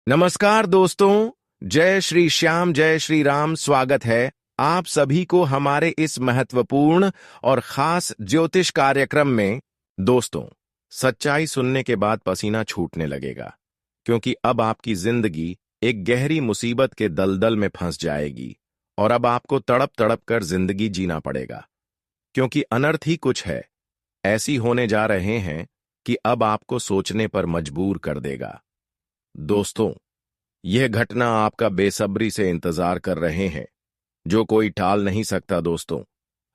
नमस्कार दोस्तों, जय श्री श्याम जय श्री राम। स्वागत है आप सभी को हमारे इस महत्वपूर्ण और खास ज्योतिष कार्यक्रम में। दोस्तों, सच्चाई सुनने के बाद पसीना छूटने लगेगा, क्योंकि अब आपकी जिंदगी एक गहरी मुसीबत के दलदल में फंस जाएगी और अब आपको तड़प तड़प कर जिंदगी जीना पड़ेगा, क्योंकि अनर्थ ही कुछ है ऐसी होने जा रहे हैं कि अब आपको सोचने पर मजबूर कर देगा। दोस्तों, यह घटना आपका बेसब्री से इंतजार कर रहे हैं, जो कोई टाल नहीं सकता। दोस्तों,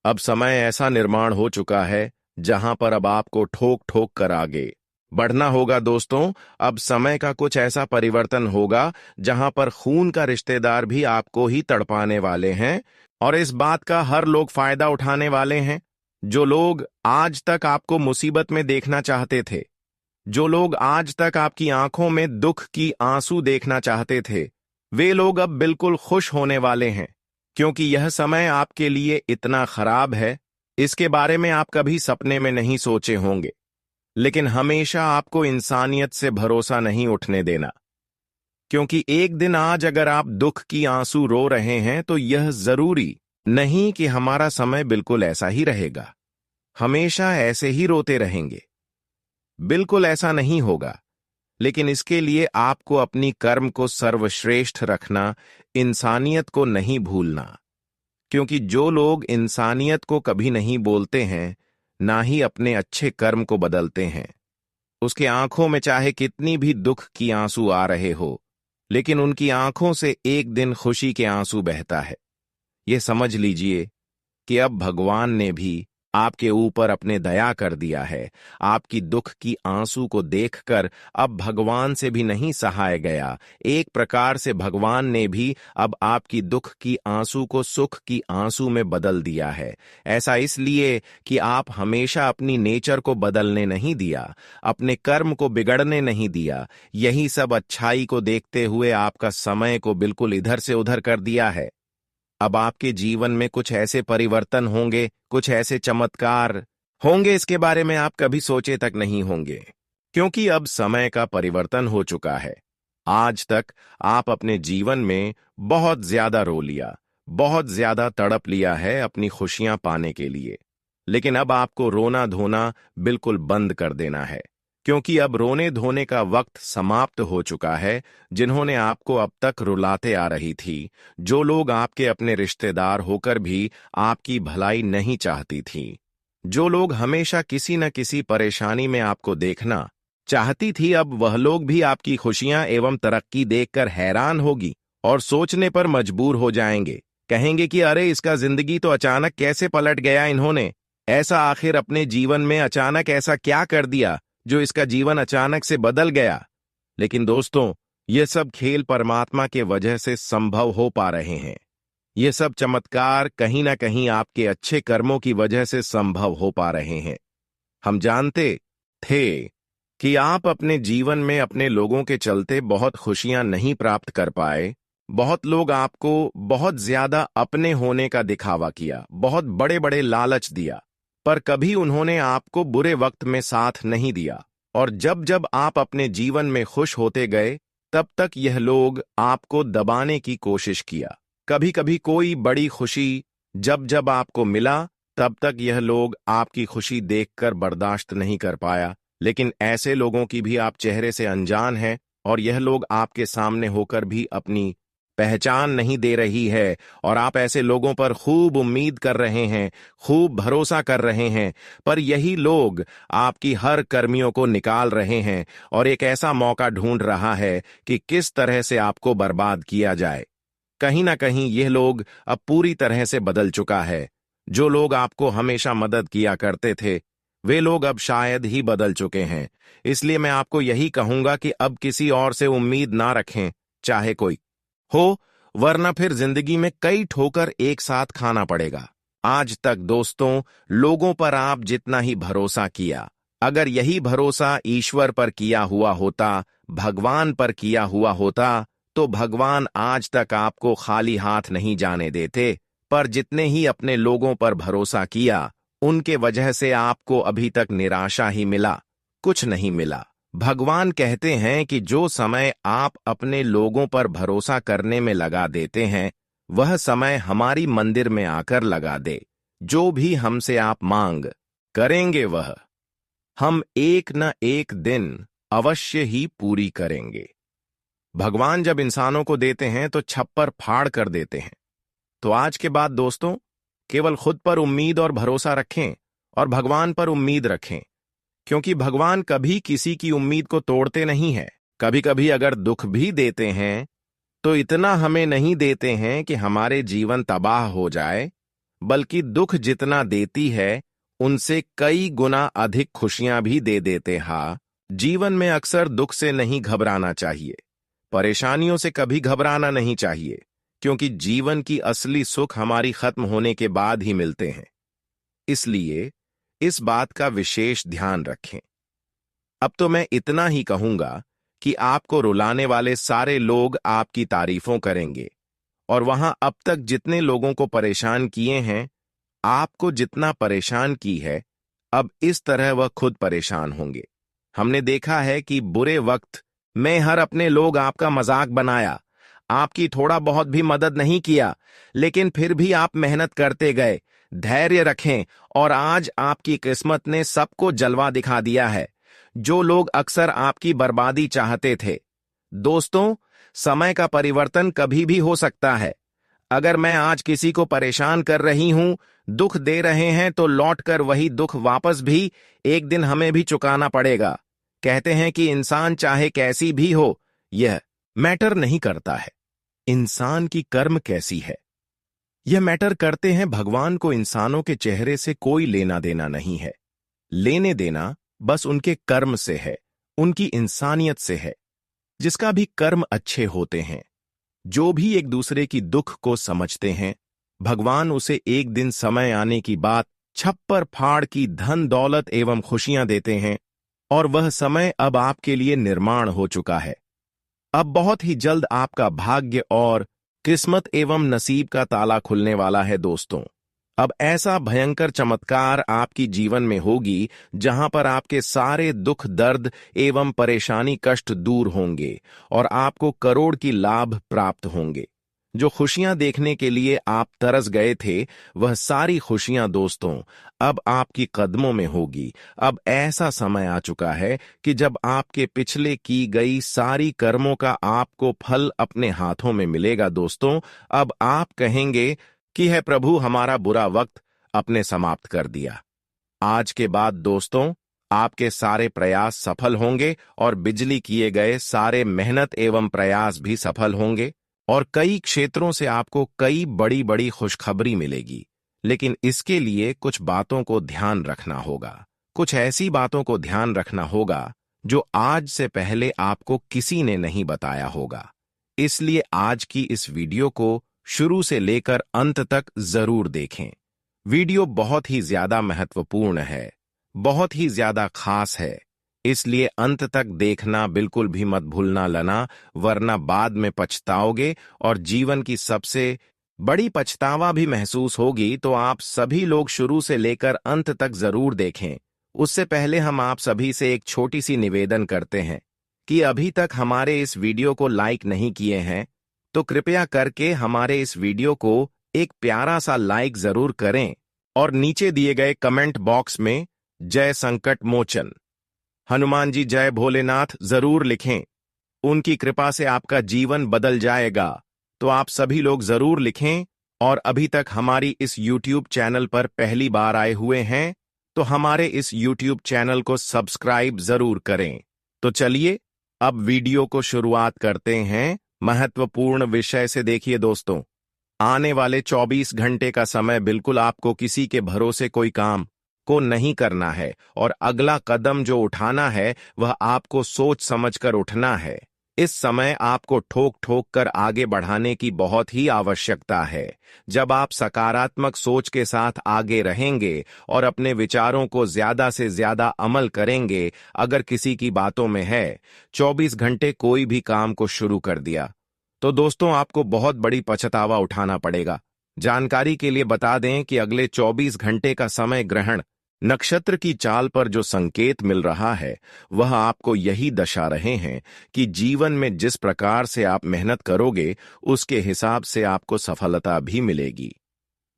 अब समय ऐसा निर्माण हो चुका है जहां पर अब आपको ठोक ठोक कर आगे बढ़ना होगा। दोस्तों, अब समय का कुछ ऐसा परिवर्तन होगा जहां पर खून का रिश्तेदार भी आपको ही तड़पाने वाले हैं, और इस बात का हर लोग फायदा उठाने वाले हैं। जो लोग आज तक आपको मुसीबत में देखना चाहते थे, जो लोग आज तक आपकी आंखों में दुख की आंसू देखना चाहते थे, वे लोग अब बिल्कुल खुश होने वाले हैं, क्योंकि यह समय आपके लिए इतना खराब है, इसके बारे में आप कभी सपने में नहीं सोचे होंगे। लेकिन हमेशा आपको इंसानियत से भरोसा नहीं उठने देना, क्योंकि एक दिन आज अगर आप दुख की आंसू रो रहे हैं तो यह जरूरी नहीं कि हमारा समय बिल्कुल ऐसा ही रहेगा, हमेशा ऐसे ही रोते रहेंगे। बिल्कुल ऐसा नहीं होगा, लेकिन इसके लिए आपको अपनी कर्म को सर्वश्रेष्ठ रखना, इंसानियत को नहीं भूलना, क्योंकि जो लोग इंसानियत को कभी नहीं बोलते हैं, ना ही अपने अच्छे कर्म को बदलते हैं, उसके आंखों में चाहे कितनी भी दुख की आंसू आ रहे हो, लेकिन उनकी आंखों से एक दिन खुशी के आंसू बहता है। यह समझ लीजिए कि अब भगवान ने भी आपके ऊपर अपने दया कर दिया है। आपकी दुख की आंसू को देखकर अब भगवान से भी नहीं सहाय गया। एक प्रकार से भगवान ने भी अब आपकी दुख की आंसू को सुख की आंसू में बदल दिया है। ऐसा इसलिए कि आप हमेशा अपनी नेचर को बदलने नहीं दिया, अपने कर्म को बिगड़ने नहीं दिया। यही सब अच्छाई को देखते हुए आपका समय को बिल्कुल इधर से उधर कर दिया है। अब आपके जीवन में कुछ ऐसे परिवर्तन होंगे, कुछ ऐसे चमत्कार होंगे, इसके बारे में आप कभी सोचे तक नहीं होंगे, क्योंकि अब समय का परिवर्तन हो चुका है। आज तक आप अपने जीवन में बहुत ज्यादा रो लिया, बहुत ज्यादा तड़प लिया है अपनी खुशियां पाने के लिए, लेकिन अब आपको रोना धोना बिल्कुल बंद कर देना है, क्योंकि अब रोने धोने का वक्त समाप्त हो चुका है। जिन्होंने आपको अब तक रुलाते आ रही थी, जो लोग आपके अपने रिश्तेदार होकर भी आपकी भलाई नहीं चाहती थी, जो लोग हमेशा किसी न किसी परेशानी में आपको देखना चाहती थी, अब वह लोग भी आपकी खुशियां एवं तरक्की देखकर हैरान होगी और सोचने पर मजबूर हो जाएंगे। कहेंगे कि अरे, इसका जिंदगी तो अचानक कैसे पलट गया, इन्होंने ऐसा आखिर अपने जीवन में अचानक ऐसा क्या कर दिया जो इसका जीवन अचानक से बदल गया। लेकिन दोस्तों, ये सब खेल परमात्मा के वजह से संभव हो पा रहे हैं। ये सब चमत्कार कहीं ना कहीं आपके अच्छे कर्मों की वजह से संभव हो पा रहे हैं। हम जानते थे कि आप अपने जीवन में अपने लोगों के चलते बहुत खुशियां नहीं प्राप्त कर पाए। बहुत लोग आपको बहुत ज्यादा अपने होने का दिखावा किया, बहुत बड़े बड़े लालच दिया, पर कभी उन्होंने आपको बुरे वक्त में साथ नहीं दिया। और जब जब आप अपने जीवन में खुश होते गए, तब तक यह लोग आपको दबाने की कोशिश किया। कभी कभी कोई बड़ी खुशी जब जब आपको मिला, तब तक यह लोग आपकी खुशी देखकर बर्दाश्त नहीं कर पाया। लेकिन ऐसे लोगों की भी आप चेहरे से अनजान हैं, और यह लोग आपके सामने होकर भी अपनी पहचान नहीं दे रही है, और आप ऐसे लोगों पर खूब उम्मीद कर रहे हैं, खूब भरोसा कर रहे हैं, पर यही लोग आपकी हर कर्मियों को निकाल रहे हैं और एक ऐसा मौका ढूंढ रहा है कि किस तरह से आपको बर्बाद किया जाए। कहीं ना कहीं यह लोग अब पूरी तरह से बदल चुका है। जो लोग आपको हमेशा मदद किया करते थे, वे लोग अब शायद ही बदल चुके हैं। इसलिए मैं आपको यही कहूंगा कि अब किसी और से उम्मीद ना रखें, चाहे कोई हो, वरना फिर जिंदगी में कई ठोकर एक साथ खाना पड़ेगा। आज तक दोस्तों, लोगों पर आप जितना ही भरोसा किया, अगर यही भरोसा ईश्वर पर किया हुआ होता, भगवान पर किया हुआ होता, तो भगवान आज तक आपको खाली हाथ नहीं जाने देते। पर जितने ही अपने लोगों पर भरोसा किया, उनके वजह से आपको अभी तक निराशा ही मिला, कुछ नहीं मिला। भगवान कहते हैं कि जो समय आप अपने लोगों पर भरोसा करने में लगा देते हैं, वह समय हमारी मंदिर में आकर लगा दे। जो भी हमसे आप मांग करेंगे वह हम एक न एक दिन अवश्य ही पूरी करेंगे। भगवान जब इंसानों को देते हैं तो छप्पर फाड़ कर देते हैं। तो आज के बाद दोस्तों, केवल खुद पर उम्मीद और भरोसा रखें और भगवान पर उम्मीद रखें, क्योंकि भगवान कभी किसी की उम्मीद को तोड़ते नहीं है। कभी कभी अगर दुख भी देते हैं तो इतना हमें नहीं देते हैं कि हमारे जीवन तबाह हो जाए, बल्कि दुख जितना देती है उनसे कई गुना अधिक खुशियां भी दे देते। हाँ, जीवन में अक्सर दुख से नहीं घबराना चाहिए, परेशानियों से कभी घबराना नहीं चाहिए, क्योंकि जीवन की असली सुख हमारी खत्म होने के बाद ही मिलते हैं। इसलिए इस बात का विशेष ध्यान रखें। अब तो मैं इतना ही कहूंगा कि आपको रुलाने वाले सारे लोग आपकी तारीफों करेंगे, और वहां अब तक जितने लोगों को परेशान किए हैं, आपको जितना परेशान की है, अब इस तरह वह खुद परेशान होंगे। हमने देखा है कि बुरे वक्त में हर अपने लोग आपका मजाक बनाया, आपकी थोड़ा बहुत भी मदद नहीं किया, लेकिन फिर भी आप मेहनत करते गए। धैर्य रखें और आज आपकी किस्मत ने सबको जलवा दिखा दिया है, जो लोग अक्सर आपकी बर्बादी चाहते थे। दोस्तों, समय का परिवर्तन कभी भी हो सकता है। अगर मैं आज किसी को परेशान कर रही हूं, दुख दे रहे हैं, तो लौटकर वही दुख वापस भी एक दिन हमें भी चुकाना पड़ेगा। कहते हैं कि इंसान चाहे कैसी भी हो, यह मैटर नहीं करता है इंसान की कर्म कैसी है, यह मैटर करते हैं भगवान को इंसानों के चेहरे से कोई लेना देना नहीं है। लेने देना बस उनके कर्म से है, उनकी इंसानियत से है। जिसका भी कर्म अच्छे होते हैं, जो भी एक दूसरे की दुख को समझते हैं, भगवान उसे एक दिन समय आने की बात छप्पर फाड़ की धन दौलत एवं खुशियां देते हैं, और वह समय अब आपके लिए निर्माण हो चुका है। अब बहुत ही जल्द आपका भाग्य और किस्मत एवं नसीब का ताला खुलने वाला है। दोस्तों, अब ऐसा भयंकर चमत्कार आपकी जीवन में होगी जहां पर आपके सारे दुख दर्द एवं परेशानी कष्ट दूर होंगे और आपको करोड़ की लाभ प्राप्त होंगे। जो खुशियां देखने के लिए आप तरस गए थे, वह सारी खुशियां दोस्तों अब आपकी कदमों में होगी। अब ऐसा समय आ चुका है कि जब आपके पिछले की गई सारी कर्मों का आपको फल अपने हाथों में मिलेगा। दोस्तों, अब आप कहेंगे कि है प्रभु, हमारा बुरा वक्त अपने समाप्त कर दिया। आज के बाद दोस्तों, आपके सारे प्रयास सफल होंगे और बिजली किए गए सारे मेहनत एवं प्रयास भी सफल होंगे, और कई क्षेत्रों से आपको कई बड़ी बड़ी खुशखबरी मिलेगी। लेकिन इसके लिए कुछ बातों को ध्यान रखना होगा, कुछ ऐसी बातों को ध्यान रखना होगा जो आज से पहले आपको किसी ने नहीं बताया होगा। इसलिए आज की इस वीडियो को शुरू से लेकर अंत तक जरूर देखें। वीडियो बहुत ही ज्यादा महत्वपूर्ण है, बहुत ही ज्यादा खास है, इसलिए अंत तक देखना बिल्कुल भी मत भूलना लना, वरना बाद में पछताओगे और जीवन की सबसे बड़ी पछतावा भी महसूस होगी। तो आप सभी लोग शुरू से लेकर अंत तक जरूर देखें। उससे पहले हम आप सभी से एक छोटी सी निवेदन करते हैं कि अभी तक हमारे इस वीडियो को लाइक नहीं किए हैं, तो कृपया करके हमारे इस वीडियो को एक प्यारा सा लाइक जरूर करें और नीचे दिए गए कमेंट बॉक्स में जय संकट मोचन हनुमान जी जय भोलेनाथ जरूर लिखें। उनकी कृपा से आपका जीवन बदल जाएगा। तो आप सभी लोग जरूर लिखें, और अभी तक हमारी इस YouTube चैनल पर पहली बार आए हुए हैं तो हमारे इस YouTube चैनल को सब्सक्राइब जरूर करें। तो चलिए अब वीडियो को शुरुआत करते हैं महत्वपूर्ण विषय से। देखिए दोस्तों, आने वाले 24 घंटे का समय बिल्कुल आपको किसी के भरोसे कोई काम को नहीं करना है, और अगला कदम जो उठाना है वह आपको सोच समझकर उठना है। इस समय आपको ठोक ठोक कर आगे बढ़ाने की बहुत ही आवश्यकता है। जब आप सकारात्मक सोच के साथ आगे रहेंगे और अपने विचारों को ज्यादा से ज्यादा अमल करेंगे, अगर किसी की बातों में है 24 घंटे कोई भी काम को शुरू कर दिया, तो दोस्तों आपको बहुत बड़ी पछतावा उठाना पड़ेगा। जानकारी के लिए बता दें कि अगले 24 घंटे का समय ग्रहण नक्षत्र की चाल पर जो संकेत मिल रहा है वह आपको यही दर्शा रहे हैं कि जीवन में जिस प्रकार से आप मेहनत करोगे उसके हिसाब से आपको सफलता भी मिलेगी।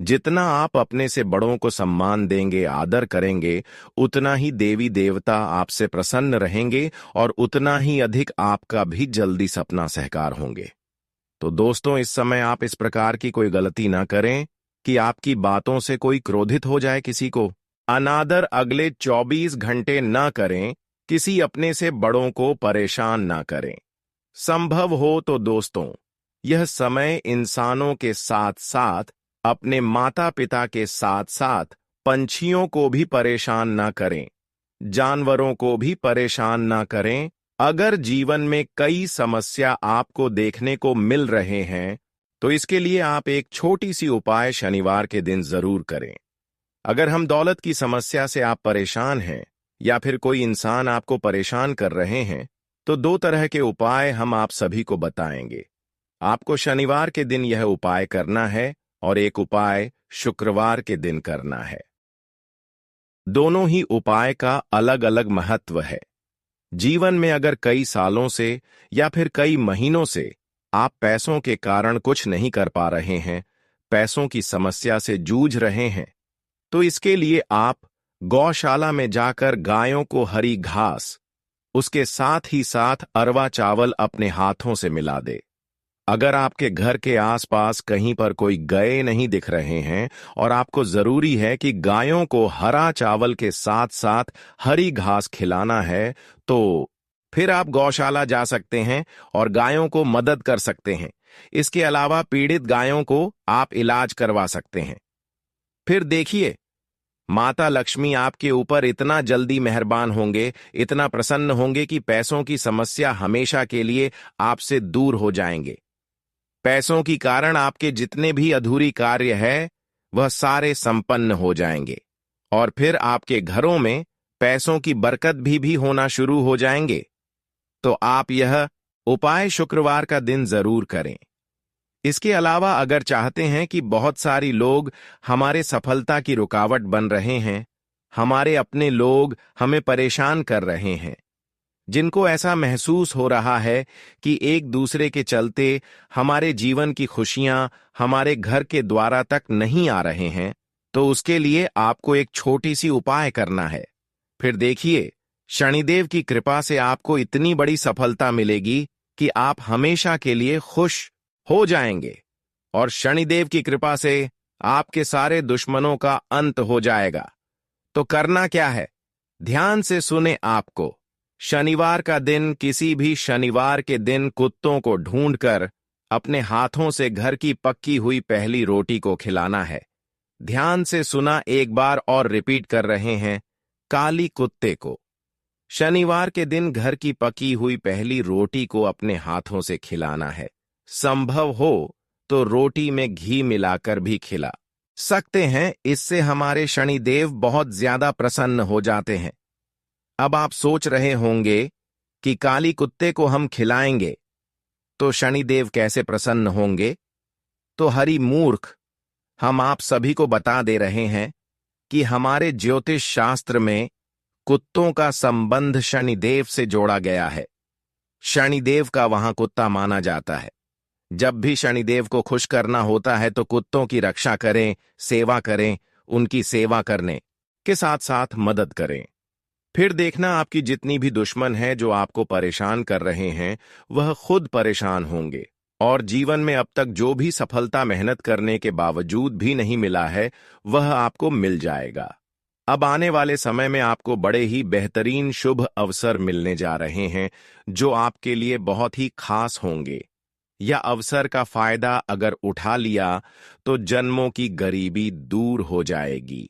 जितना आप अपने से बड़ों को सम्मान देंगे, आदर करेंगे, उतना ही देवी देवता आपसे प्रसन्न रहेंगे और उतना ही अधिक आपका भी जल्दी सपना साकार होंगे। तो दोस्तों, इस समय आप इस प्रकार की कोई गलती ना करें कि आपकी बातों से कोई क्रोधित हो जाए, किसी को अनादर अगले 24 घंटे ना करें, किसी अपने से बड़ों को परेशान ना करें। संभव हो तो दोस्तों, यह समय इंसानों के साथ साथ अपने माता पिता के साथ साथ पंछियों को भी परेशान ना करें, जानवरों को भी परेशान ना करें। अगर जीवन में कई समस्या आपको देखने को मिल रहे हैं तो इसके लिए आप एक छोटी सी उपाय शनिवार के दिन जरूर करें। अगर हम दौलत की समस्या से आप परेशान हैं या फिर कोई इंसान आपको परेशान कर रहे हैं तो 2 तरह के उपाय हम आप सभी को बताएंगे। आपको शनिवार के दिन यह उपाय करना है और एक उपाय शुक्रवार के दिन करना है। दोनों ही उपाय का अलग अलग महत्व है। जीवन में अगर कई सालों से या फिर कई महीनों से आप पैसों के कारण कुछ नहीं कर पा रहे हैं, पैसों की समस्या से जूझ रहे हैं, तो इसके लिए आप गौशाला में जाकर गायों को हरी घास, उसके साथ ही साथ अरवा चावल अपने हाथों से मिला दे। अगर आपके घर के आसपास कहीं पर कोई गाय नहीं दिख रहे हैं और आपको जरूरी है कि गायों को हरा चावल के साथ साथ हरी घास खिलाना है, तो फिर आप गौशाला जा सकते हैं और गायों को मदद कर सकते हैं। इसके अलावा पीड़ित गायों को आप इलाज करवा सकते हैं। फिर देखिए, माता लक्ष्मी आपके ऊपर इतना जल्दी मेहरबान होंगे, इतना प्रसन्न होंगे कि पैसों की समस्या हमेशा के लिए आपसे दूर हो जाएंगे। पैसों की कारण आपके जितने भी अधूरी कार्य है वह सारे संपन्न हो जाएंगे और फिर आपके घरों में पैसों की बरकत भी होना शुरू हो जाएंगे। तो आप यह उपाय शुक्रवार का दिन जरूर करें। इसके अलावा अगर चाहते हैं कि बहुत सारी लोग हमारे सफलता की रुकावट बन रहे हैं, हमारे अपने लोग हमें परेशान कर रहे हैं, जिनको ऐसा महसूस हो रहा है कि एक दूसरे के चलते हमारे जीवन की खुशियां हमारे घर के द्वारा तक नहीं आ रहे हैं, तो उसके लिए आपको एक छोटी सी उपाय करना है। फिर देखिए, शनिदेव की कृपा से आपको इतनी बड़ी सफलता मिलेगी कि आप हमेशा के लिए खुश हो जाएंगे और शनिदेव की कृपा से आपके सारे दुश्मनों का अंत हो जाएगा। तो करना क्या है, ध्यान से सुने। आपको शनिवार का दिन, किसी भी शनिवार के दिन कुत्तों को ढूंढकर अपने हाथों से घर की पक्की हुई पहली रोटी को खिलाना है। ध्यान से सुना, एक बार और रिपीट कर रहे हैं, काली कुत्ते को शनिवार के दिन घर की पकी हुई पहली रोटी को अपने हाथों से खिलाना है। संभव हो तो रोटी में घी मिलाकर भी खिला सकते हैं, इससे हमारे शनिदेव बहुत ज्यादा प्रसन्न हो जाते हैं। अब आप सोच रहे होंगे कि काली कुत्ते को हम खिलाएंगे तो शनिदेव कैसे प्रसन्न होंगे? तो हरि मूर्ख, हम आप सभी को बता दे रहे हैं कि हमारे ज्योतिष शास्त्र में कुत्तों का संबंध शनिदेव से जोड़ा गया है। शनिदेव का वहां कुत्ता माना जाता है। जब भी शनिदेव को खुश करना होता है तो कुत्तों की रक्षा करें, सेवा करें, उनकी सेवा करने के साथ साथ मदद करें। फिर देखना, आपकी जितनी भी दुश्मन है जो आपको परेशान कर रहे हैं वह खुद परेशान होंगे और जीवन में अब तक जो भी सफलता मेहनत करने के बावजूद भी नहीं मिला है वह आपको मिल जाएगा। अब आने वाले समय में आपको बड़े ही बेहतरीन शुभ अवसर मिलने जा रहे हैं जो आपके लिए बहुत ही खास होंगे। यह अवसर का फायदा अगर उठा लिया तो जन्मों की गरीबी दूर हो जाएगी।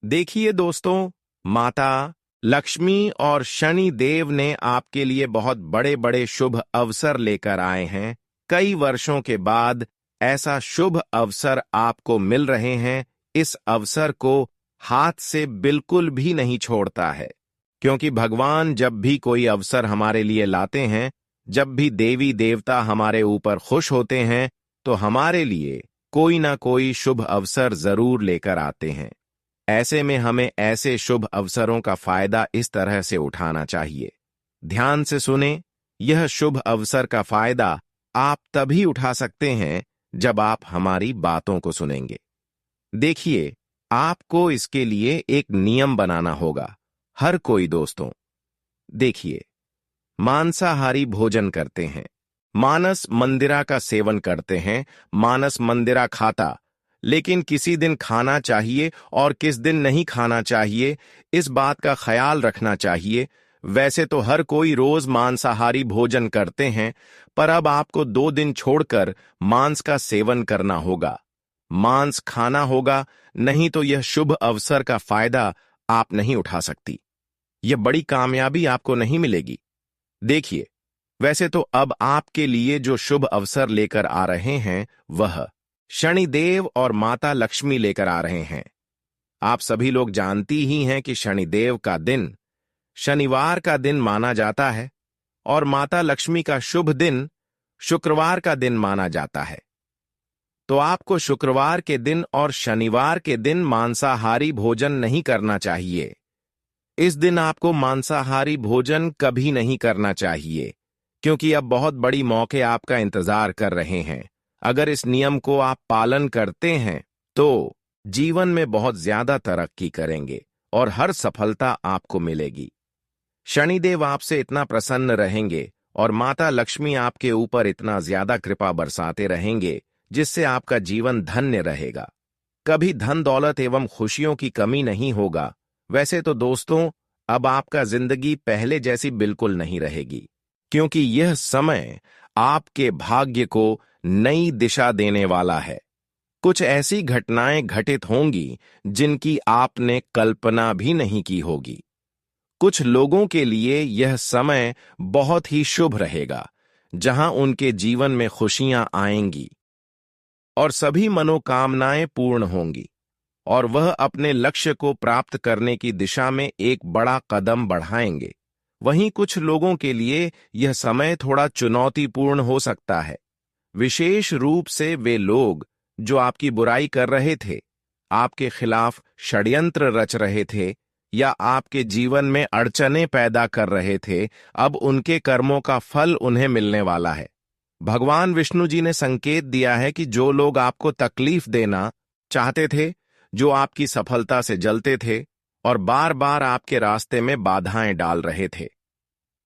देखिए दोस्तों, माता लक्ष्मी और शनि देव ने आपके लिए बहुत बड़े बड़े शुभ अवसर लेकर आए हैं। कई वर्षों के बाद ऐसा शुभ अवसर आपको मिल रहे हैं। इस अवसर को हाथ से बिल्कुल भी नहीं छोड़ता है, क्योंकि भगवान जब भी कोई अवसर हमारे लिए लाते हैं, जब भी देवी देवता हमारे ऊपर खुश होते हैं, तो हमारे लिए कोई ना कोई शुभ अवसर जरूर लेकर आते हैं। ऐसे में हमें ऐसे शुभ अवसरों का फायदा इस तरह से उठाना चाहिए। ध्यान से सुने, यह शुभ अवसर का फायदा आप तभी उठा सकते हैं जब आप हमारी बातों को सुनेंगे। देखिए, आपको इसके लिए एक नियम बनाना होगा। हर कोई दोस्तों, देखिए, मांसाहारी भोजन करते हैं, मानस मंदिरा का सेवन करते हैं, मानस मंदिरा खाता, लेकिन किसी दिन खाना चाहिए और किस दिन नहीं खाना चाहिए, इस बात का ख्याल रखना चाहिए। वैसे तो हर कोई रोज मांसाहारी भोजन करते हैं, पर अब आपको 2 दिन छोड़कर मांस का सेवन करना होगा। मांस खाना होगा, नहीं तो यह शुभ अवसर का फायदा आप नहीं उठा सकती। यह बड़ी कामयाबी आपको नहीं मिलेगी। देखिए, वैसे तो अब आपके लिए जो शुभ अवसर लेकर आ रहे हैं वह शनिदेव और माता लक्ष्मी लेकर आ रहे हैं। आप सभी लोग जानती ही हैं कि शनिदेव का दिन शनिवार का दिन माना जाता है और माता लक्ष्मी का शुभ दिन शुक्रवार का दिन माना जाता है। तो आपको शुक्रवार के दिन और शनिवार के दिन मांसाहारी भोजन नहीं करना चाहिए। इस दिन आपको मांसाहारी भोजन कभी नहीं करना चाहिए, क्योंकि अब बहुत बड़ी मौके आपका इंतजार कर रहे हैं। अगर इस नियम को आप पालन करते हैं तो जीवन में बहुत ज्यादा तरक्की करेंगे और हर सफलता आपको मिलेगी। शनिदेव आपसे इतना प्रसन्न रहेंगे और माता लक्ष्मी आपके ऊपर इतना ज्यादा कृपा बरसाते रहेंगे, जिससे आपका जीवन धन्य रहेगा। कभी धन दौलत एवं खुशियों की कमी नहीं होगा। वैसे तो दोस्तों, अब आपका जिंदगी पहले जैसी बिल्कुल नहीं रहेगी, क्योंकि यह समय आपके भाग्य को नई दिशा देने वाला है। कुछ ऐसी घटनाएं घटित होंगी जिनकी आपने कल्पना भी नहीं की होगी। कुछ लोगों के लिए यह समय बहुत ही शुभ रहेगा, जहां उनके जीवन में खुशियां आएंगी और सभी मनोकामनाएं पूर्ण होंगी और वह अपने लक्ष्य को प्राप्त करने की दिशा में एक बड़ा कदम बढ़ाएंगे। वहीं कुछ लोगों के लिए यह समय थोड़ा चुनौतीपूर्ण हो सकता है, विशेष रूप से वे लोग जो आपकी बुराई कर रहे थे, आपके खिलाफ षड्यंत्र रच रहे थे या आपके जीवन में अड़चनें पैदा कर रहे थे। अब उनके कर्मों का फल उन्हें मिलने वाला है। भगवान विष्णु जी ने संकेत दिया है कि जो लोग आपको तकलीफ देना चाहते थे, जो आपकी सफलता से जलते थे और बार बार आपके रास्ते में बाधाएं डाल रहे थे,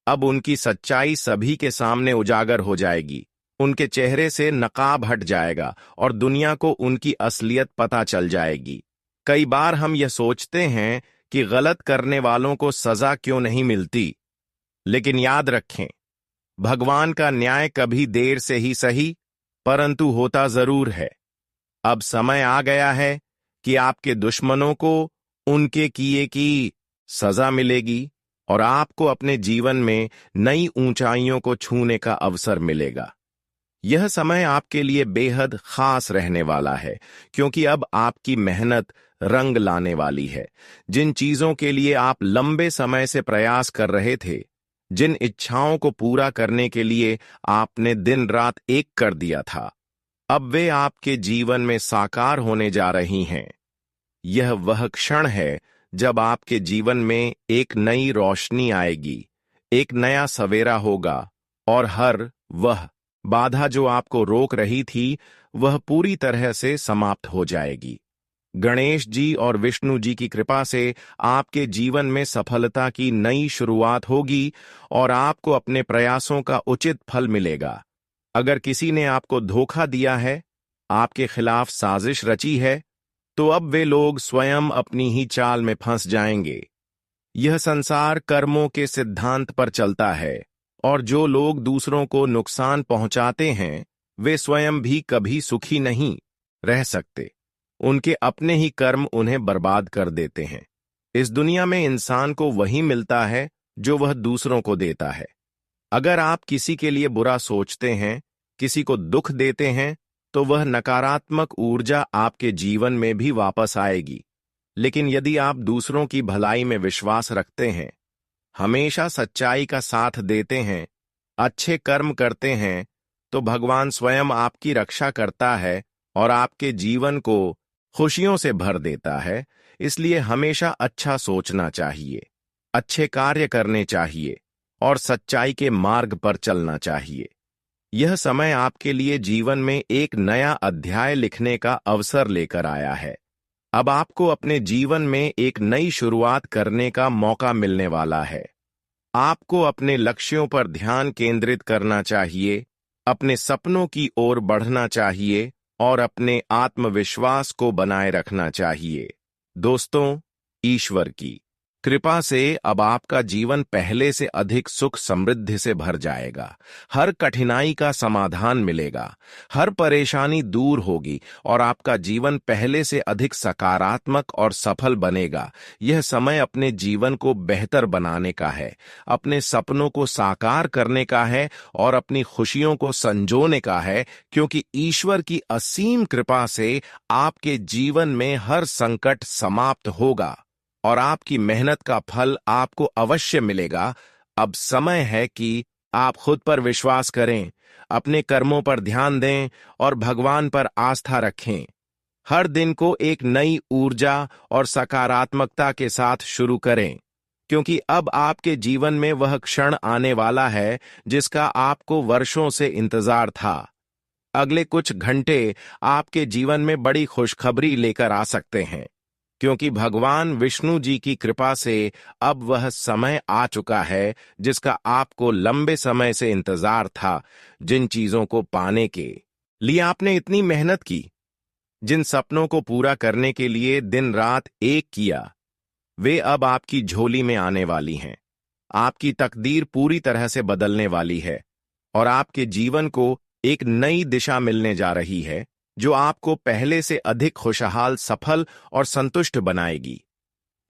अब उनकी सच्चाई सभी के सामने उजागर हो जाएगी। उनके चेहरे से नकाब हट जाएगा और दुनिया को उनकी असलियत पता चल जाएगी। कई बार हम यह सोचते हैं कि गलत करने वालों को सजा क्यों नहीं मिलती, लेकिन याद रखें, भगवान का न्याय कभी देर से ही सही, परंतु होता जरूर है। अब समय आ गया है कि आपके दुश्मनों को उनके किए की सजा मिलेगी और आपको अपने जीवन में नई ऊंचाइयों को छूने का अवसर मिलेगा। यह समय आपके लिए बेहद खास रहने वाला है, क्योंकि अब आपकी मेहनत रंग लाने वाली है। जिन चीजों के लिए आप लंबे समय से प्रयास कर रहे थे, जिन इच्छाओं को पूरा करने के लिए आपने दिन रात एक कर दिया था, अब वे आपके जीवन में साकार होने जा रही हैं। यह वह क्षण है जब आपके जीवन में एक नई रोशनी आएगी, एक नया सवेरा होगा और हर वह बाधा जो आपको रोक रही थी, वह पूरी तरह से समाप्त हो जाएगी। गणेश जी और विष्णु जी की कृपा से आपके जीवन में सफलता की नई शुरुआत होगी और आपको अपने प्रयासों का उचित फल मिलेगा। अगर किसी ने आपको धोखा दिया है, आपके खिलाफ साजिश रची है, तो अब वे लोग स्वयं अपनी ही चाल में फंस जाएंगे। यह संसार कर्मों के सिद्धांत पर चलता है और जो लोग दूसरों को नुकसान पहुंचाते हैं, वे स्वयं भी कभी सुखी नहीं रह सकते। उनके अपने ही कर्म उन्हें बर्बाद कर देते हैं। इस दुनिया में इंसान को वही मिलता है जो वह दूसरों को देता है। अगर आप किसी के लिए बुरा सोचते हैं, किसी को दुख देते हैं, तो वह नकारात्मक ऊर्जा आपके जीवन में भी वापस आएगी। लेकिन यदि आप दूसरों की भलाई में विश्वास रखते हैं, हमेशा सच्चाई का साथ देते हैं, अच्छे कर्म करते हैं, तो भगवान स्वयं आपकी रक्षा करता है और आपके जीवन को खुशियों से भर देता है। इसलिए हमेशा अच्छा सोचना चाहिए, अच्छे कार्य करने चाहिए और सच्चाई के मार्ग पर चलना चाहिए। यह समय आपके लिए जीवन में एक नया अध्याय लिखने का अवसर लेकर आया है। अब आपको अपने जीवन में एक नई शुरुआत करने का मौका मिलने वाला है। आपको अपने लक्ष्यों पर ध्यान केंद्रित करना चाहिए, अपने सपनों की ओर बढ़ना चाहिए और अपने आत्मविश्वास को बनाए रखना चाहिए। दोस्तों, ईश्वर की कृपा से अब आपका जीवन पहले से अधिक सुख समृद्धि से भर जाएगा। हर कठिनाई का समाधान मिलेगा, हर परेशानी दूर होगी और आपका जीवन पहले से अधिक सकारात्मक और सफल बनेगा। यह समय अपने जीवन को बेहतर बनाने का है, अपने सपनों को साकार करने का है और अपनी खुशियों को संजोने का है, क्योंकि ईश्वर की असीम कृपा से आपके जीवन में हर संकट समाप्त होगा और आपकी मेहनत का फल आपको अवश्य मिलेगा। अब समय है कि आप खुद पर विश्वास करें, अपने कर्मों पर ध्यान दें और भगवान पर आस्था रखें। हर दिन को एक नई ऊर्जा और सकारात्मकता के साथ शुरू करें, क्योंकि अब आपके जीवन में वह क्षण आने वाला है जिसका आपको वर्षों से इंतजार था। अगले कुछ घंटे आपके जीवन में बड़ी खुशखबरी लेकर आ सकते हैं, क्योंकि भगवान विष्णु जी की कृपा से अब वह समय आ चुका है जिसका आपको लंबे समय से इंतजार था। जिन चीजों को पाने के लिए आपने इतनी मेहनत की, जिन सपनों को पूरा करने के लिए दिन रात एक किया, वे अब आपकी झोली में आने वाली हैं। आपकी तकदीर पूरी तरह से बदलने वाली है और आपके जीवन को एक नई दिशा मिलने जा रही है, जो आपको पहले से अधिक खुशहाल, सफल और संतुष्ट बनाएगी।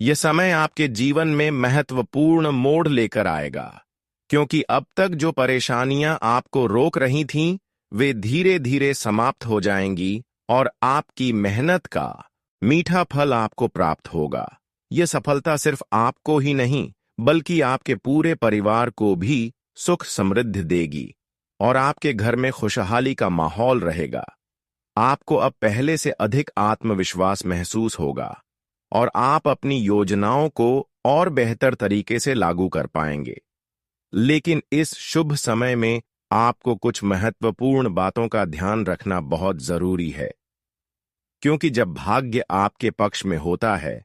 यह समय आपके जीवन में महत्वपूर्ण मोड़ लेकर आएगा, क्योंकि अब तक जो परेशानियां आपको रोक रही थीं, वे धीरे धीरे समाप्त हो जाएंगी और आपकी मेहनत का मीठा फल आपको प्राप्त होगा। यह सफलता सिर्फ आपको ही नहीं, बल्कि आपके पूरे परिवार को भी सुख समृद्धि देगी और आपके घर में खुशहाली का माहौल रहेगा। आपको अब पहले से अधिक आत्मविश्वास महसूस होगा और आप अपनी योजनाओं को और बेहतर तरीके से लागू कर पाएंगे। लेकिन इस शुभ समय में आपको कुछ महत्वपूर्ण बातों का ध्यान रखना बहुत जरूरी है, क्योंकि जब भाग्य आपके पक्ष में होता है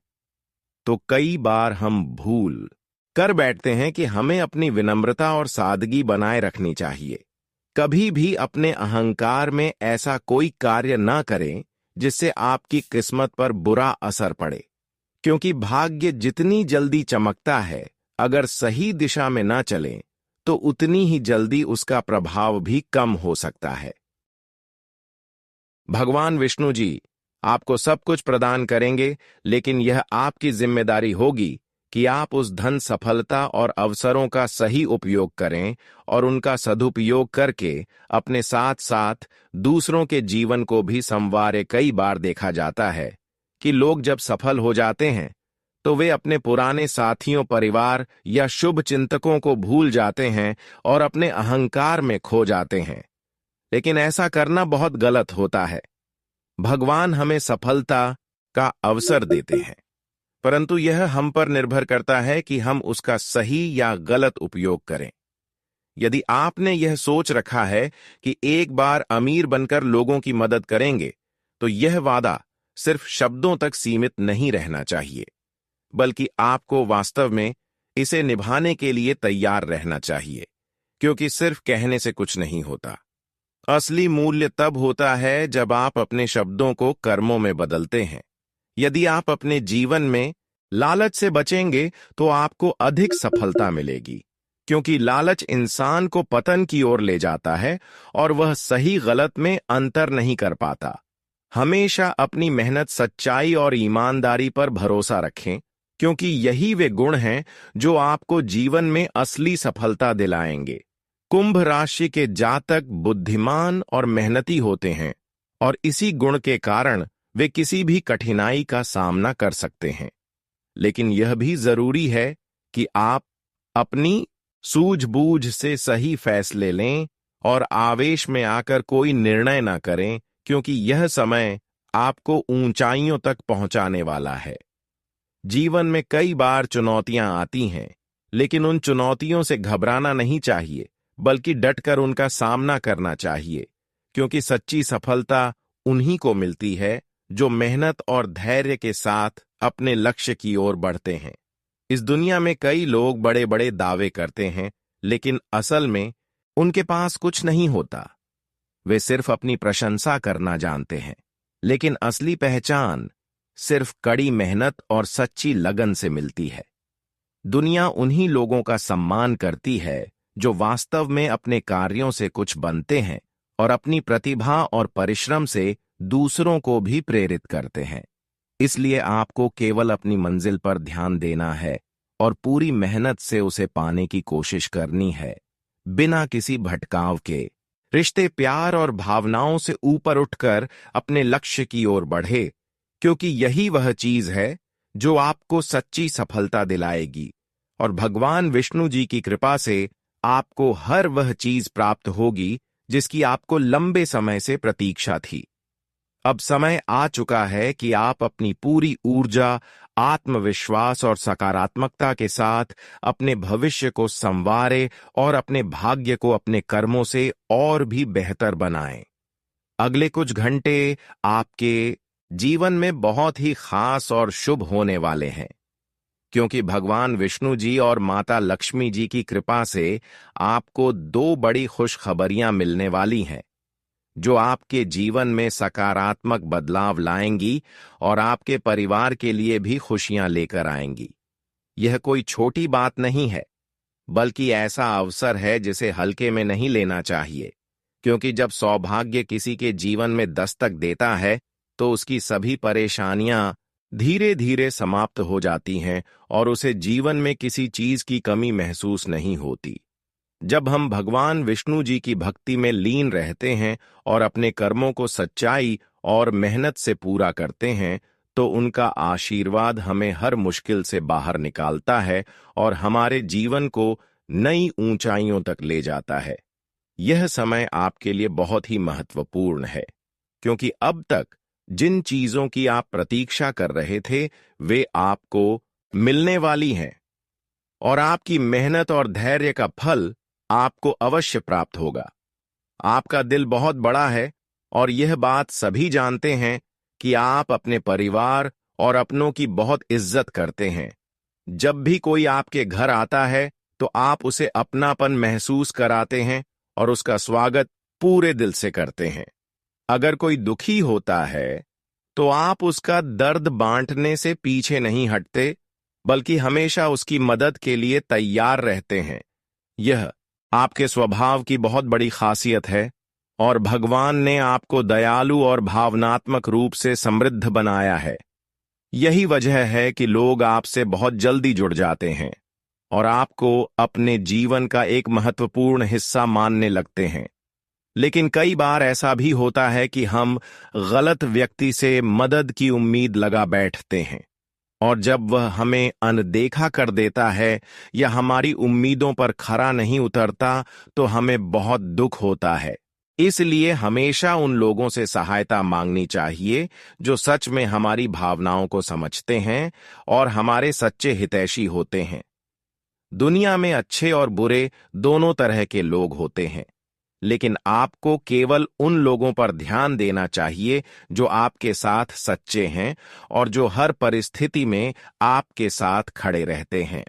तो कई बार हम भूल कर बैठते हैं कि हमें अपनी विनम्रता और सादगी बनाए रखनी चाहिए। कभी भी अपने अहंकार में ऐसा कोई कार्य ना करें जिससे आपकी किस्मत पर बुरा असर पड़े, क्योंकि भाग्य जितनी जल्दी चमकता है, अगर सही दिशा में ना चलें तो उतनी ही जल्दी उसका प्रभाव भी कम हो सकता है। भगवान विष्णु जी आपको सब कुछ प्रदान करेंगे, लेकिन यह आपकी जिम्मेदारी होगी कि आप उस धन, सफलता और अवसरों का सही उपयोग करें और उनका सदुपयोग करके अपने साथ साथ दूसरों के जीवन को भी संवारें। कई बार देखा जाता है कि लोग जब सफल हो जाते हैं तो वे अपने पुराने साथियों, परिवार या शुभ चिंतकों को भूल जाते हैं और अपने अहंकार में खो जाते हैं। लेकिन ऐसा करना बहुत गलत होता है। भगवान हमें सफलता का अवसर देते हैं, परंतु यह हम पर निर्भर करता है कि हम उसका सही या गलत उपयोग करें। यदि आपने यह सोच रखा है कि एक बार अमीर बनकर लोगों की मदद करेंगे, तो यह वादा सिर्फ शब्दों तक सीमित नहीं रहना चाहिए, बल्कि आपको वास्तव में इसे निभाने के लिए तैयार रहना चाहिए, क्योंकि सिर्फ कहने से कुछ नहीं होता। असली मूल्य तब होता है जब आप अपने शब्दों को कर्मों में बदलते हैं। यदि आप अपने जीवन में लालच से बचेंगे तो आपको अधिक सफलता मिलेगी, क्योंकि लालच इंसान को पतन की ओर ले जाता है और वह सही गलत में अंतर नहीं कर पाता। हमेशा अपनी मेहनत, सच्चाई और ईमानदारी पर भरोसा रखें, क्योंकि यही वे गुण हैं जो आपको जीवन में असली सफलता दिलाएंगे। कुंभ राशि के जातक बुद्धिमान और मेहनती होते हैं और इसी गुण के कारण वे किसी भी कठिनाई का सामना कर सकते हैं। लेकिन यह भी जरूरी है कि आप अपनी सूझबूझ से सही फैसले लें और आवेश में आकर कोई निर्णय ना करें, क्योंकि यह समय आपको ऊंचाइयों तक पहुंचाने वाला है। जीवन में कई बार चुनौतियां आती हैं, लेकिन उन चुनौतियों से घबराना नहीं चाहिए, बल्कि डटकर उनका सामना करना चाहिए, क्योंकि सच्ची सफलता उन्हीं को मिलती है जो मेहनत और धैर्य के साथ अपने लक्ष्य की ओर बढ़ते हैं। इस दुनिया में कई लोग बड़े बड़े दावे करते हैं, लेकिन असल में उनके पास कुछ नहीं होता। वे सिर्फ अपनी प्रशंसा करना जानते हैं, लेकिन असली पहचान सिर्फ कड़ी मेहनत और सच्ची लगन से मिलती है। दुनिया उन्हीं लोगों का सम्मान करती है जो वास्तव में अपने कार्यों से कुछ बनते हैं और अपनी प्रतिभा और परिश्रम से दूसरों को भी प्रेरित करते हैं। इसलिए आपको केवल अपनी मंजिल पर ध्यान देना है और पूरी मेहनत से उसे पाने की कोशिश करनी है, बिना किसी भटकाव के। रिश्ते, प्यार और भावनाओं से ऊपर उठकर अपने लक्ष्य की ओर बढ़े, क्योंकि यही वह चीज है जो आपको सच्ची सफलता दिलाएगी। और भगवान विष्णु जी की कृपा से आपको हर वह चीज प्राप्त होगी जिसकी आपको लंबे समय से प्रतीक्षा थी। अब समय आ चुका है कि आप अपनी पूरी ऊर्जा, आत्मविश्वास और सकारात्मकता के साथ अपने भविष्य को संवारें और अपने भाग्य को अपने कर्मों से और भी बेहतर बनाएं। अगले कुछ घंटे आपके जीवन में बहुत ही खास और शुभ होने वाले हैं, क्योंकि भगवान विष्णु जी और माता लक्ष्मी जी की कृपा से आपको दो बड़ी खुशखबरियां मिलने वाली हैं, जो आपके जीवन में सकारात्मक बदलाव लाएंगी और आपके परिवार के लिए भी खुशियां लेकर आएंगी। यह कोई छोटी बात नहीं है, बल्कि ऐसा अवसर है जिसे हल्के में नहीं लेना चाहिए, क्योंकि जब सौभाग्य किसी के जीवन में दस्तक देता है तो उसकी सभी परेशानियां धीरे धीरे समाप्त हो जाती हैं और उसे जीवन में किसी चीज की कमी महसूस नहीं होती। जब हम भगवान विष्णु जी की भक्ति में लीन रहते हैं और अपने कर्मों को सच्चाई और मेहनत से पूरा करते हैं, तो उनका आशीर्वाद हमें हर मुश्किल से बाहर निकालता है और हमारे जीवन को नई ऊंचाइयों तक ले जाता है। यह समय आपके लिए बहुत ही महत्वपूर्ण है, क्योंकि अब तक जिन चीजों की आप प्रतीक्षा कर रहे थे वे आपको मिलने वाली हैं, और आपकी मेहनत और धैर्य का फल आपको अवश्य प्राप्त होगा। आपका दिल बहुत बड़ा है और यह बात सभी जानते हैं कि आप अपने परिवार और अपनों की बहुत इज्जत करते हैं। जब भी कोई आपके घर आता है तो आप उसे अपनापन महसूस कराते हैं और उसका स्वागत पूरे दिल से करते हैं। अगर कोई दुखी होता है तो आप उसका दर्द बांटने से पीछे नहीं हटते, बल्कि हमेशा उसकी मदद के लिए तैयार रहते हैं। यह आपके स्वभाव की बहुत बड़ी खासियत है और भगवान ने आपको दयालु और भावनात्मक रूप से समृद्ध बनाया है। यही वजह है कि लोग आपसे बहुत जल्दी जुड़ जाते हैं और आपको अपने जीवन का एक महत्वपूर्ण हिस्सा मानने लगते हैं। लेकिन कई बार ऐसा भी होता है कि हम गलत व्यक्ति से मदद की उम्मीद लगा बैठते हैं, और जब वह हमें अनदेखा कर देता है या हमारी उम्मीदों पर खरा नहीं उतरता तो हमें बहुत दुख होता है। इसलिए हमेशा उन लोगों से सहायता मांगनी चाहिए जो सच में हमारी भावनाओं को समझते हैं और हमारे सच्चे हितैषी होते हैं। दुनिया में अच्छे और बुरे दोनों तरह के लोग होते हैं, लेकिन आपको केवल उन लोगों पर ध्यान देना चाहिए जो आपके साथ सच्चे हैं और जो हर परिस्थिति में आपके साथ खड़े रहते हैं।